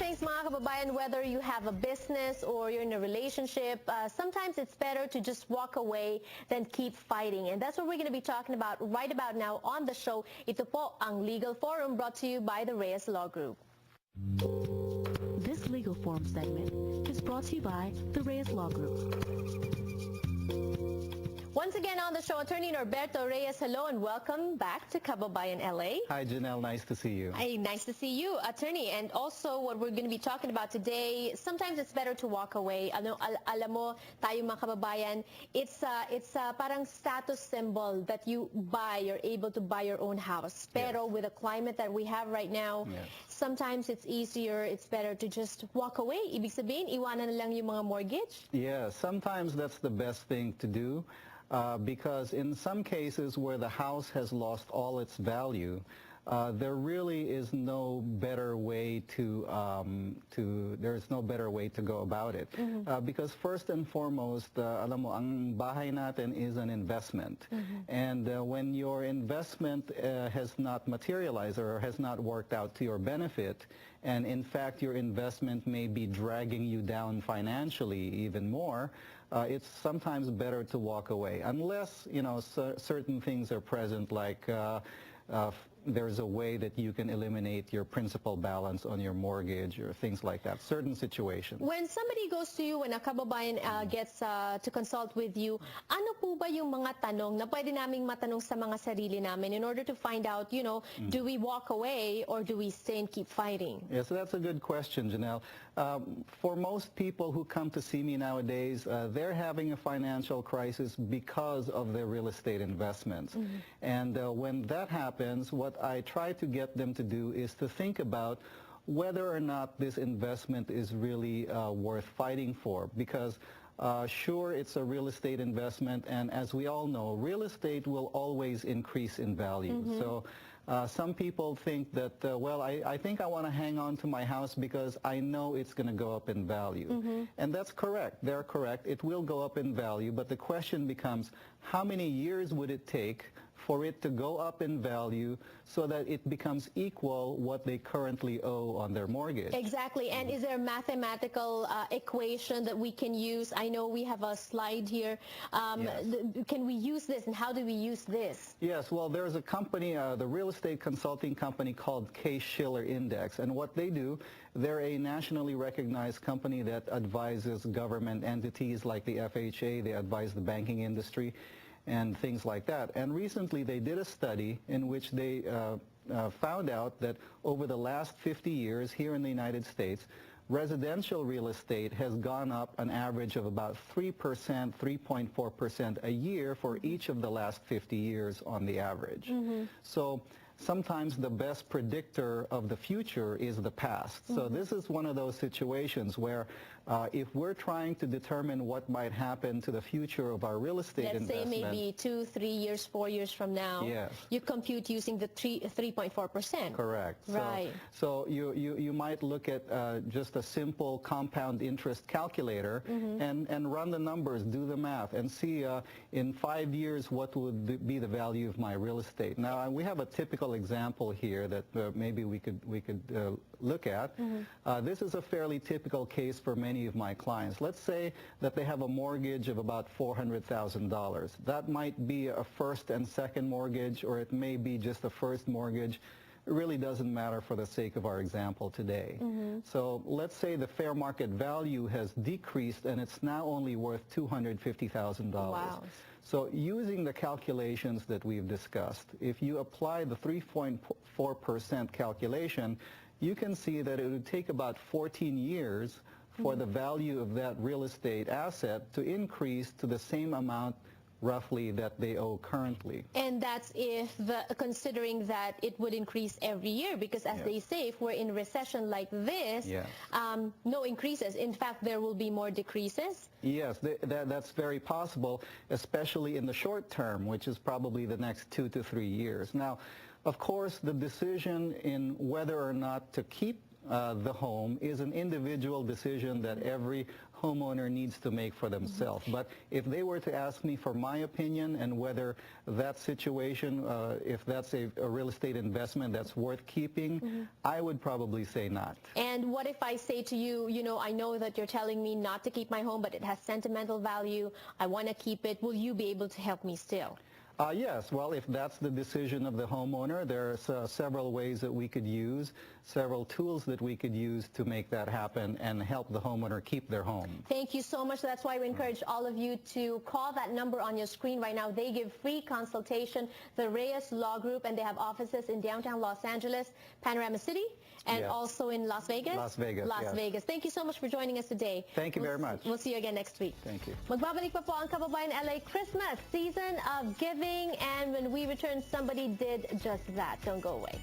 things, mga kababayan, whether you have a business or you're in a relationship, sometimes it's better to just walk away than keep fighting. And that's what we're going to be talking about right about now on the show. Ito po ang Legal Forum, brought to you by the Reyes Law Group. This Legal Forum segment is brought to you by the Reyes Law Group. Once again on the show, Attorney Norberto Reyes, hello and welcome back to Kababayan LA. Hi, Janelle. Nice to see you. Hey, nice to see you, Attorney. And also, what we're going to be talking about today, sometimes it's better to walk away. Alam mo, tayo mga kababayan, it's parang status symbol that you're able to buy your own house. Pero with the climate that we have right now, sometimes it's easier, it's better to just walk away. Ibig sabihin, iwanan na lang yung mga mortgage? Yeah, sometimes that's the best thing to do. Because in some cases where the house has lost all its value, there really is no better way to go about it. Because first and foremost, alam mo, ang bahay natin is an investment. And when your investment has not materialized or has not worked out to your benefit, and in fact your investment may be dragging you down financially even more, it's sometimes better to walk away, unless, you know, certain things are present, like there's a way that you can eliminate your principal balance on your mortgage or things like that, certain situations. When somebody goes to you, when a kababayan gets to consult with you, ano po ba yung mga tanong na pwede naming matanong sa mga sarili namin in order to find out, you know, do we walk away or do we stay and keep fighting? Yeah, so that's a good question, Janelle. For most people who come to see me nowadays, they're having a financial crisis because of their real estate investments. And when that happens, what I try to get them to do is to think about whether or not this investment is really worth fighting for. Because sure, it's a real estate investment, and as we all know, real estate will always increase in value. So some people think that, well, I think I want to hang on to my house because I know it's going to go up in value. And that's correct. They're correct. It will go up in value, but the question becomes, how many years would it take for it to go up in value so that it becomes equal what they currently owe on their mortgage? Exactly. And is there a mathematical equation that we can use? I know we have a slide here. Can we use this, and how do we use this? Yes, well, there's a company, the real estate consulting company called Case-Shiller Index, and what they do, they're a nationally recognized company that advises government entities like the FHA. They advise the banking industry and things like that. And recently they did a study in which they found out that over the last 50 years here in the United States, residential real estate has gone up an average of about 3%, 3.4% a year for each of the last 50 years on the average. So sometimes the best predictor of the future is the past. So this is one of those situations where if we're trying to determine what might happen to the future of our real estate investment. Let's say maybe 2, 3 years, 4 years from now, you compute using the 3.4%. Correct. Right. So you might look at just a simple compound interest calculator and run the numbers, do the math, and see in 5 years what would be the value of my real estate. Now, we have a typical example here that maybe we could look at. This is a fairly typical case for many of my clients. Let's say that they have a mortgage of about $400,000. That might be a first and second mortgage, or it may be just a first mortgage. It really doesn't matter for the sake of our example today. So let's say the fair market value has decreased and it's now only worth $250,000. Wow. So using the calculations that we've discussed, if you apply the 3.4% calculation, you can see that it would take about 14 years for the value of that real estate asset to increase to the same amount roughly that they owe currently. And that's if considering that it would increase every year, because as they say, if we're in recession like this, no increases. In fact, there will be more decreases. Yes, that's very possible, especially in the short term, which is probably the next 2 to 3 years. Now, of course, the decision in whether or not to keep the home is an individual decision that every homeowner needs to make for themselves. But if they were to ask me for my opinion and whether that situation, if that's a real estate investment that's worth keeping, I would probably say not. And what if I say to you, you know, I know that you're telling me not to keep my home, but it has sentimental value. I want to keep it. Will you be able to help me still? Yes, well, if that's the decision of the homeowner, there's several ways that we could use, several tools that we could use to make that happen and help the homeowner keep their home. Thank you so much. That's why we encourage all of you to call that number on your screen right now. They give free consultation, the Reyes Law Group, and they have offices in downtown Los Angeles, Panorama City, and Yes. also in Las Vegas. Las Vegas, Las yes. Vegas. Thank you so much for joining us today. Thank you very much. We'll see you again next week. Thank you. Magbabalik pa po ang Kababayan LA Christmas season of giving, and when we return, somebody did just that. Don't go away.